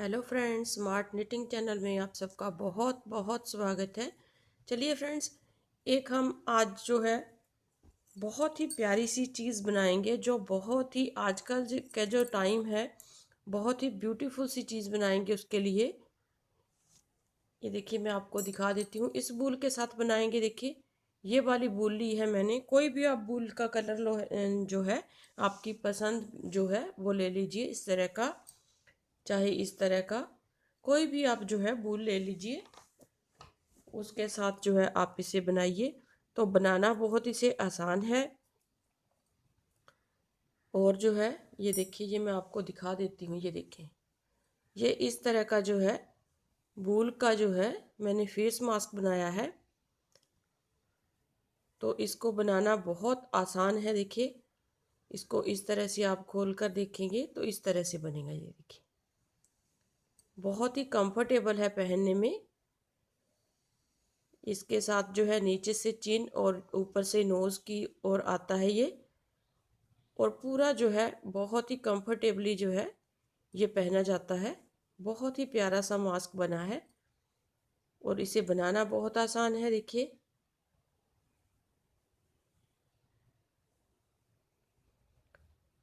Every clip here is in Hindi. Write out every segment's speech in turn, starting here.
Hello friends, smart knitting channel में आप सबका बहुत बहुत स्वागत है। चलिए फ्रेंड्स, एक हम आज जो है बहुत ही प्यारी सी चीज़ बनाएंगे जो बहुत ही आजकल का जो टाइम है बहुत ही ब्यूटीफुल सी चीज़ बनाएंगे। उसके लिए ये देखिए, मैं आपको दिखा देती हूँ। इस बूल के साथ बनाएंगे। देखिए, ये वाली बूल ली है मैंने। कोई भी आप बूल का कलर लो, जो है आपकी पसंद जो है वो ले लीजिए। इस तरह का, चाहे इस तरह का कोई भी आप जो है बूल ले लीजिए। उसके साथ जो है आप इसे बनाइए। तो बनाना बहुत इसे आसान है। और जो है ये देखिए, ये मैं आपको दिखा देती हूँ। ये देखिए, ये इस तरह का जो है बूल का जो है मैंने फेस मास्क बनाया है। तो इसको बनाना बहुत आसान है। देखिए, इसको इस तरह से आप खोल कर देखेंगे तो इस तरह से बनेगा। ये देखिए, बहुत ही कंफर्टेबल है पहनने में। इसके साथ जो है नीचे से चिन और ऊपर से नोज़ की ओर आता है ये। और पूरा जो है बहुत ही कंफर्टेबली जो है ये पहना जाता है। बहुत ही प्यारा सा मास्क बना है और इसे बनाना बहुत आसान है। देखिए,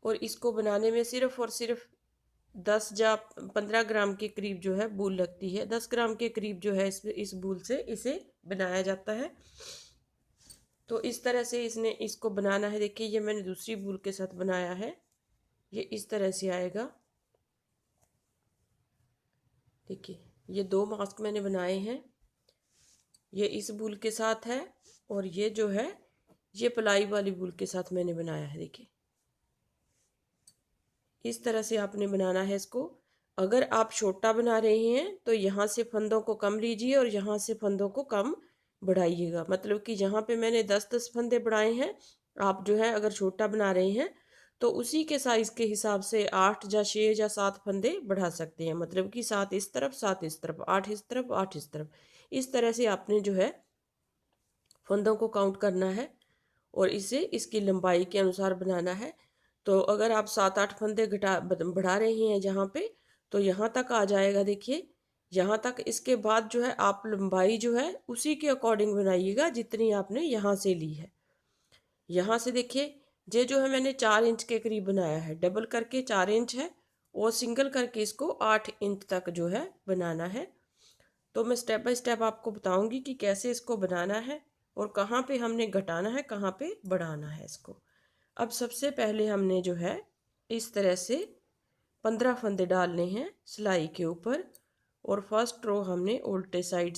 और इसको बनाने में सिर्फ और सिर्फ 10 या 15 ग्राम के करीब जो है बूल लगती है। 10 ग्राम के करीब जो है इस बूल से इसे बनाया जाता है। तो इस तरह से इसको बनाना है। देखिए, ये मैंने दूसरी बूल के साथ बनाया है। ये इस तरह से आएगा। देखिए, ये दो मास्क मैंने बनाए हैं। ये इस बूल के साथ है और ये जो है ये प्लाई वाली बूल के साथ मैंने बनाया है। देखिए, इस तरह से आपने बनाना है इसको। अगर आप छोटा बना रहे हैं तो यहाँ से फंदों को कम लीजिए और यहाँ से फंदों को कम बढ़ाइएगा। मतलब कि जहाँ पे मैंने 10-10 फंदे बढ़ाए हैं, आप जो है अगर छोटा बना रहे हैं तो उसी के साइज़ के हिसाब से 8 या 6 या 7 फंदे बढ़ा सकते हैं। मतलब कि 7 इस तरफ, 7 इस तरफ, 8 इस तरफ, 8 इस तरफ। इस तरह से आपने जो है फंदों को काउंट करना है और इसे इसकी लंबाई के अनुसार बनाना है। तो अगर आप 7-8 फंदे बढ़ा रहे हैं जहाँ पे, तो यहाँ तक आ जाएगा। देखिए, यहाँ तक। इसके बाद जो है आप लंबाई जो है उसी के अकॉर्डिंग बनाइएगा जितनी आपने यहाँ से ली है। यहाँ से देखिए, ये जो है मैंने 4 इंच के करीब बनाया है। डबल करके 4 इंच है और सिंगल करके इसको 8 इंच तक जो है बनाना है। तो मैं स्टेप बाय स्टेप आपको बताऊंगी कि कैसे इसको बनाना है और कहाँ पे हमने घटाना है, कहाँ पे बढ़ाना है इसको। अब सबसे पहले हमने जो है इस तरह से 15 फंदे डालने हैं सिलाई के ऊपर। और फर्स्ट रो हमने उल्टे साइड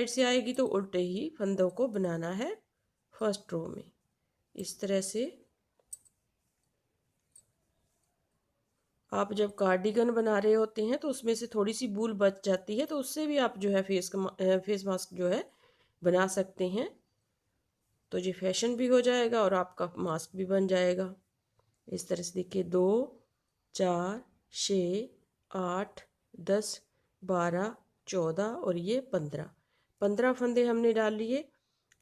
से आएगी तो उल्टे ही फंदों को बनाना है फर्स्ट रो में। इस तरह से आप जब कार्डिगन बना रहे होते हैं तो उसमें से थोड़ी सी बूल बच जाती है, तो उससे भी आप जो है फेस मास्क जो है बना सकते हैं। तो ये फैशन भी हो जाएगा और आपका मास्क भी बन जाएगा। इस तरह से देखिए, 2, 4, 6, 8, 10, 12, 14 और ये 15 फंदे हमने डाल लिए।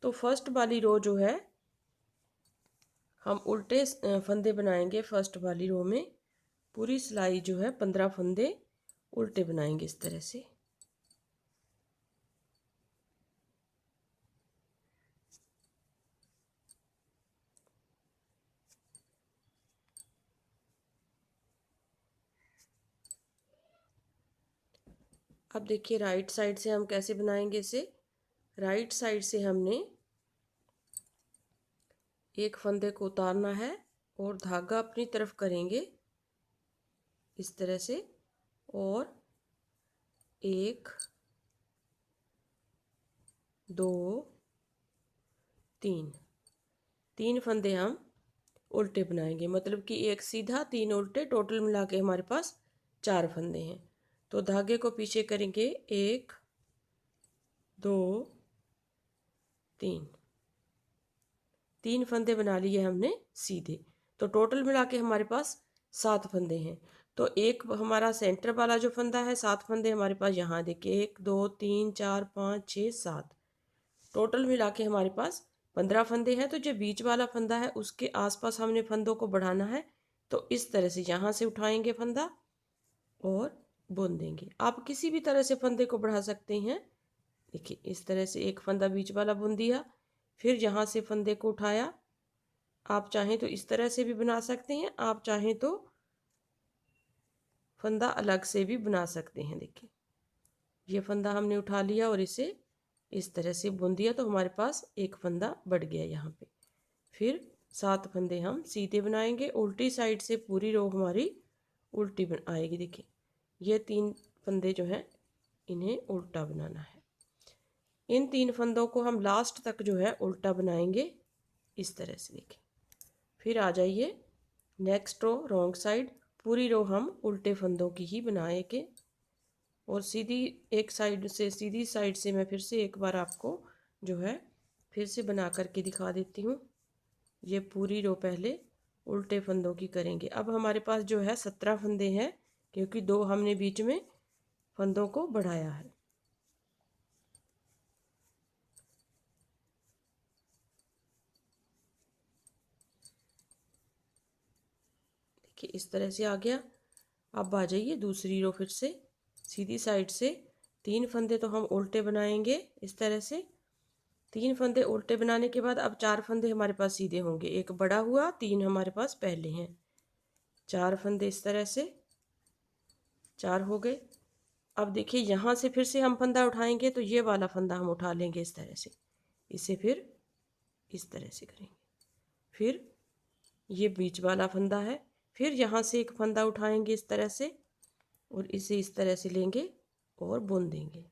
तो फर्स्ट वाली रो जो है हम उल्टे फंदे बनाएंगे। फर्स्ट वाली रो में पूरी सिलाई जो है 15 फंदे उल्टे बनाएंगे इस तरह से। अब देखिए, राइट साइड से हम कैसे बनाएंगे इसे। राइट साइड से हमने एक फंदे को उतारना है और धागा अपनी तरफ करेंगे इस तरह से। और 1, 2, 3 फंदे हम उल्टे बनाएंगे। मतलब कि एक सीधा, 3 उल्टे, टोटल मिला के हमारे पास 4 फंदे हैं। तो धागे को पीछे करेंगे। 1, 2, 3 फंदे बना लिए हमने सीधे। तो टोटल मिला के हमारे पास 7 फंदे हैं। तो एक हमारा सेंटर वाला जो फंदा है, 7 फंदे हमारे पास यहाँ देखिए, 1, 2, 3, 4, 5, 6, 7। टोटल मिला के हमारे पास 15 फंदे हैं। तो जो बीच वाला फंदा है उसके आसपास हमने फंदों को बढ़ाना है। तो इस तरह से यहाँ से उठाएंगे फंदा और बुन देंगे। आप किसी भी तरह से फंदे को बढ़ा सकते हैं। देखिए इस तरह से एक फंदा बीच वाला बुन दिया, फिर यहाँ से फंदे को उठाया। आप चाहें तो इस तरह से भी बना सकते हैं, आप चाहें तो फंदा अलग से भी बना सकते हैं। देखिए ये फंदा हमने उठा लिया और इसे इस तरह से बुन दिया, तो हमारे पास एक फंदा बढ़ गया यहाँ पे। फिर 7 फंदे हम सीधे बनाएंगे, उल्टी साइड से पूरी रो हमारी उल्टी बन आएगी। देखिए ये 3 फंदे जो हैं इन्हें उल्टा बनाना है। इन 3 फंदों को हम लास्ट तक जो है उल्टा बनाएंगे इस तरह से। देखिए फिर आ जाइए नेक्स्ट रो रॉन्ग साइड, पूरी रो हम उल्टे फंदों की ही बनाएंगे। और सीधी एक साइड से, सीधी साइड से मैं फिर से एक बार आपको जो है फिर से बना करके दिखा देती हूँ। ये पूरी रो पहले उल्टे फंदों की करेंगे। अब हमारे पास जो है 17 फंदे हैं, क्योंकि 2 हमने बीच में फंदों को बढ़ाया है। देखिए इस तरह से आ गया। अब आ जाइए दूसरी रो, फिर से सीधी साइड से 3 फंदे तो हम उल्टे बनाएंगे इस तरह से। 3 फंदे उल्टे बनाने के बाद अब 4 फंदे हमारे पास सीधे होंगे। एक बड़ा हुआ, 3 हमारे पास पहले हैं। 4 फंदे इस तरह से 4 हो गए। अब देखिए यहाँ से फिर से हम फंदा उठाएंगे, तो ये वाला फंदा हम उठा लेंगे इस तरह से। इसे फिर इस तरह से करेंगे। फिर ये बीच वाला फंदा है, फिर यहाँ से एक फंदा उठाएंगे इस तरह से और इसे इस तरह से लेंगे और बुन देंगे।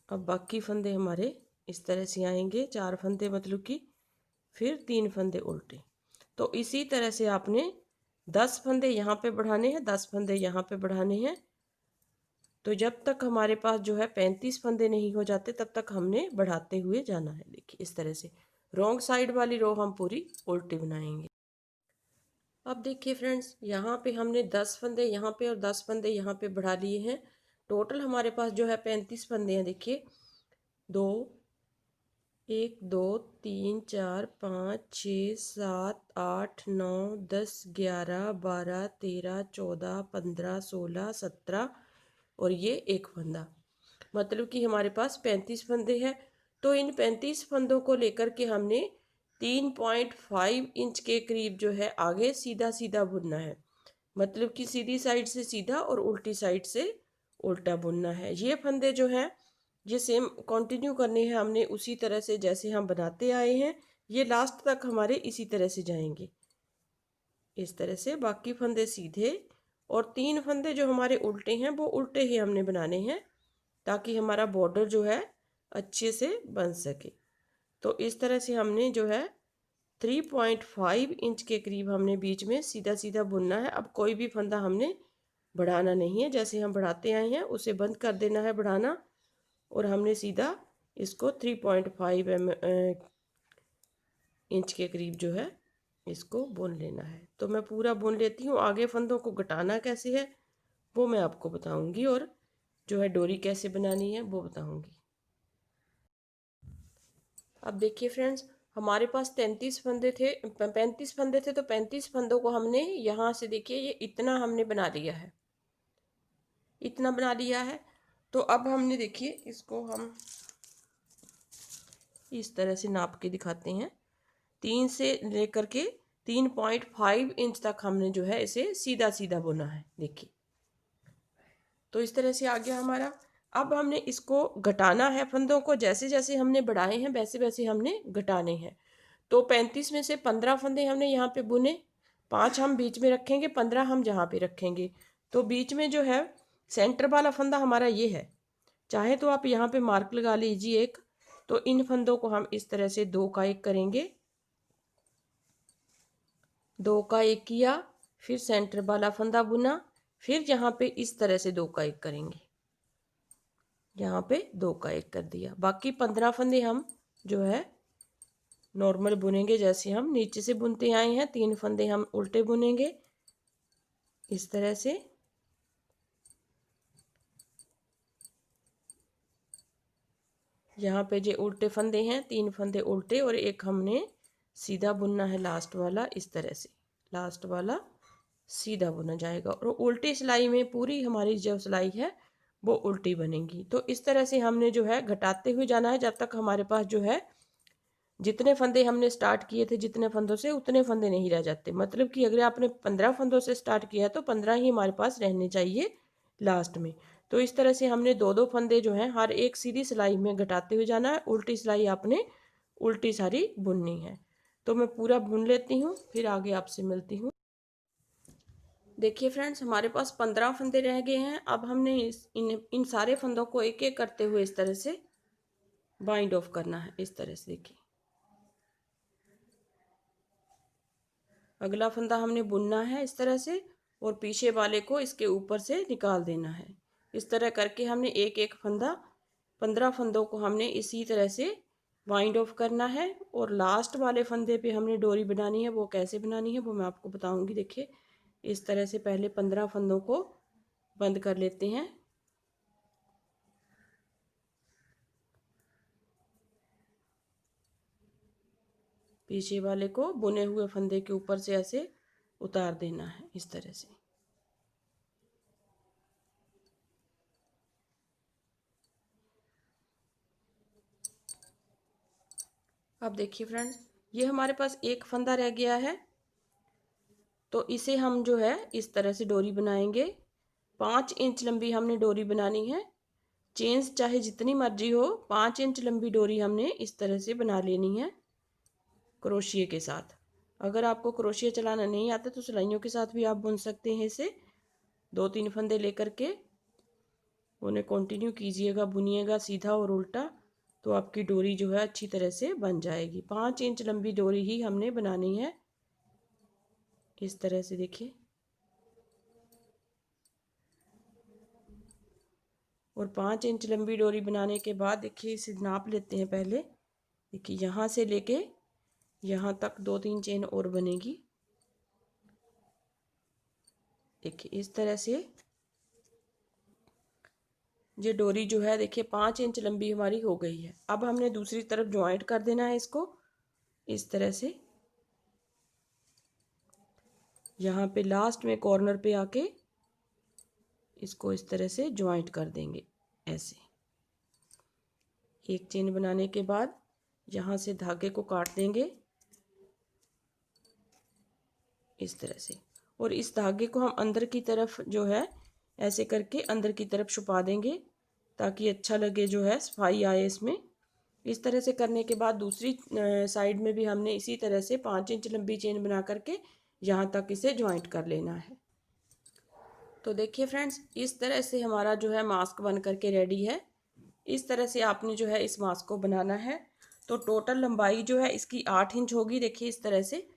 अब बाकी फंदे हमारे इस तरह से आएंगे, 4 फंदे मतलब कि, फिर 3 फंदे उल्टे। तो इसी तरह से आपने 10 फंदे यहाँ पे बढ़ाने हैं, 10 फंदे यहाँ पे बढ़ाने हैं। तो जब तक हमारे पास जो है 35 फंदे नहीं हो जाते तब तक हमने बढ़ाते हुए जाना है। देखिए इस तरह से रॉन्ग साइड वाली रो हम पूरी उल्टी बनाएंगे। अब देखिए फ्रेंड्स, यहाँ पे हमने 10 फंदे यहाँ पे और 10 फंदे यहाँ पे बढ़ा लिए हैं। टोटल हमारे पास जो है 35 फंदे हैं। देखिए 2 1 2 3 4 5 6 7 8 9 10 11 12 13 14 15 16 17 और ये एक फंदा, मतलब कि हमारे पास 35 फंदे हैं। तो इन 35 फंदों को लेकर के हमने 3.5 इंच के करीब जो है आगे सीधा सीधा बुनना है। मतलब कि सीधी साइड से सीधा और उल्टी साइड से उल्टा बुनना है। ये फंदे जो हैं ये सेम कंटिन्यू करने हैं हमने, उसी तरह से जैसे हम बनाते आए हैं। ये लास्ट तक हमारे इसी तरह से जाएंगे इस तरह से। बाकी फंदे सीधे और 3 फंदे जो हमारे उल्टे हैं वो उल्टे ही हमने बनाने हैं, ताकि हमारा बॉर्डर जो है अच्छे से बन सके। तो इस तरह से हमने जो है 3.5 इंच के करीब हमने बीच में सीधा सीधा बुनना है। अब कोई भी फंदा हमने बढ़ाना नहीं है, जैसे हम बढ़ाते आए हैं उसे बंद कर देना है बढ़ाना, और हमने सीधा इसको 3.5 इंच के करीब जो है इसको बुन लेना है। तो मैं पूरा बुन लेती हूँ। आगे फंदों को घटाना कैसे है वो मैं आपको बताऊंगी, और जो है डोरी कैसे बनानी है वो बताऊंगी। अब देखिए फ्रेंड्स, हमारे पास 35 फंदे थे, 35 फंदे थे। तो 35 फंदों को हमने यहाँ से, देखिए ये इतना हमने बना लिया है, इतना बना लिया है। तो अब हमने, देखिए इसको हम इस तरह से नाप के दिखाते हैं। 3 से लेकर के 3.5 इंच तक हमने जो है इसे सीधा सीधा बुना है। देखिए तो इस तरह से आ गया हमारा। अब हमने इसको घटाना है फंदों को, जैसे जैसे हमने बढ़ाए हैं वैसे वैसे हमने घटाने हैं। तो 35 में से 15 फंदे हमने यहाँ पे बुने, 5 हम बीच में रखेंगे, 15 हम जहाँ पे रखेंगे। तो बीच में जो है सेंटर वाला फंदा हमारा ये है। चाहे तो आप यहाँ पे मार्क लगा लीजिए एक। तो इन फंदों को हम इस तरह से 2 का 1 करेंगे, 2 का 1 किया, फिर सेंटर वाला फंदा बुना, फिर यहाँ पे इस तरह से 2 का 1 करेंगे, यहाँ पे 2 का 1 कर दिया। बाकी 15 फंदे हम जो है नॉर्मल बुनेंगे, जैसे हम नीचे से बुनते आए हैं। 3 फंदे हम उल्टे बुनेंगे इस तरह से। यहाँ पे जो उल्टे फंदे हैं, 3 फंदे उल्टे और एक हमने सीधा बुनना है लास्ट वाला, इस तरह से लास्ट वाला सीधा बुना जाएगा और उल्टी सिलाई में पूरी हमारी जो सिलाई है वो उल्टी बनेगी। तो इस तरह से हमने जो है घटाते हुए जाना है जब तक हमारे पास जो है जितने फंदे हमने स्टार्ट किए थे जितने फंदों से उतने फंदे नहीं रह जाते। मतलब कि अगर आपने 15 फंदों से स्टार्ट किया तो 15 ही हमारे पास रहने चाहिए लास्ट में। तो इस तरह से हमने दो दो फंदे जो हैं हर एक सीधी सिलाई में घटाते हुए जाना है। उल्टी सिलाई आपने उल्टी सारी बुननी है। तो मैं पूरा बुन लेती हूँ, फिर आगे आपसे मिलती हूँ। देखिए फ्रेंड्स, हमारे पास 15 फंदे रह गए हैं। अब हमने इन सारे फंदों को एक एक करते हुए इस तरह से बाइंड ऑफ करना है। इस तरह से देखिए, अगला फंदा हमने बुनना है इस तरह से और पीछे वाले को इसके ऊपर से निकाल देना है। इस तरह करके हमने एक एक फंदा 15 फंदों को हमने इसी तरह से वाइंड ऑफ करना है। और लास्ट वाले फंदे पे हमने डोरी बनानी है। वो कैसे बनानी है वो मैं आपको बताऊंगी। देखिए, इस तरह से पहले 15 फंदों को बंद कर लेते हैं। पीछे वाले को बुने हुए फंदे के ऊपर से ऐसे उतार देना है इस तरह से। अब देखिए फ्रेंड्स, ये हमारे पास एक फंदा रह गया है। तो इसे हम जो है इस तरह से डोरी बनाएंगे। 5 इंच लंबी हमने डोरी बनानी है। चेन्स चाहे जितनी मर्जी हो, 5 इंच लंबी डोरी हमने इस तरह से बना लेनी है क्रोशिया के साथ। अगर आपको क्रोशिया चलाना नहीं आता तो सिलाइयों के साथ भी आप बुन सकते हैं। इसे 2-3 फंदे लेकर के उन्हें कंटिन्यू कीजिएगा, बुनिएगा सीधा और उल्टा, तो आपकी डोरी जो है अच्छी तरह से बन जाएगी। 5 इंच लंबी डोरी ही हमने बनानी है इस तरह से। देखिए, और 5 इंच लंबी डोरी बनाने के बाद देखिए इसे नाप लेते हैं पहले। देखिए, यहाँ से लेके यहाँ तक 2-3 चेन और बनेगी। देखिए, इस तरह से ये डोरी जो है देखिए 5 इंच लंबी हमारी हो गई है। अब हमने दूसरी तरफ ज्वाइंट कर देना है इसको इस तरह से। यहाँ पे लास्ट में कॉर्नर पे आके इसको इस तरह से ज्वाइंट कर देंगे ऐसे। एक चेन बनाने के बाद यहाँ से धागे को काट देंगे इस तरह से। और इस धागे को हम अंदर की तरफ जो है ऐसे करके अंदर की तरफ छुपा देंगे ताकि अच्छा लगे, जो है सफाई आए इसमें। इस तरह से करने के बाद दूसरी साइड में भी हमने इसी तरह से 5 इंच लंबी चेन बना करके यहाँ तक इसे ज्वाइंट कर लेना है। तो देखिए फ्रेंड्स, इस तरह से हमारा जो है मास्क बन करके रेडी है। इस तरह से आपने जो है इस मास्क को बनाना है। तो टोटल लंबाई जो है इसकी 8 इंच होगी। देखिए, इस तरह से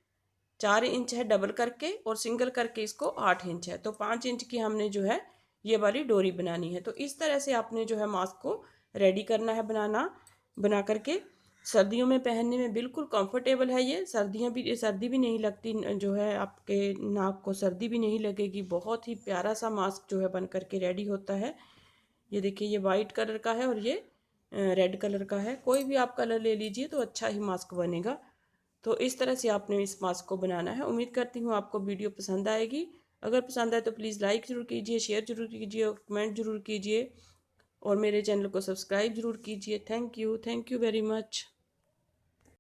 4 इंच है डबल करके और सिंगल करके इसको 8 इंच है। तो 5 इंच की हमने जो है ये वाली डोरी बनानी है। तो इस तरह से आपने जो है मास्क को रेडी करना है बना करके। सर्दियों में पहनने में बिल्कुल कंफर्टेबल है ये। सर्दी भी नहीं लगती, जो है आपके नाक को सर्दी भी नहीं लगेगी। बहुत ही प्यारा सा मास्क जो है बन करके रेडी होता है। ये देखिए, ये वाइट कलर का है और ये रेड कलर का है। कोई भी आप कलर ले लीजिए तो अच्छा ही मास्क बनेगा। तो इस तरह से आपने इस मास्क को बनाना है। उम्मीद करती हूँ आपको वीडियो पसंद आएगी। अगर पसंद आए तो प्लीज़ लाइक ज़रूर कीजिए, शेयर ज़रूर कीजिए और कमेंट ज़रूर कीजिए और मेरे चैनल को सब्सक्राइब ज़रूर कीजिए। Thank you very much.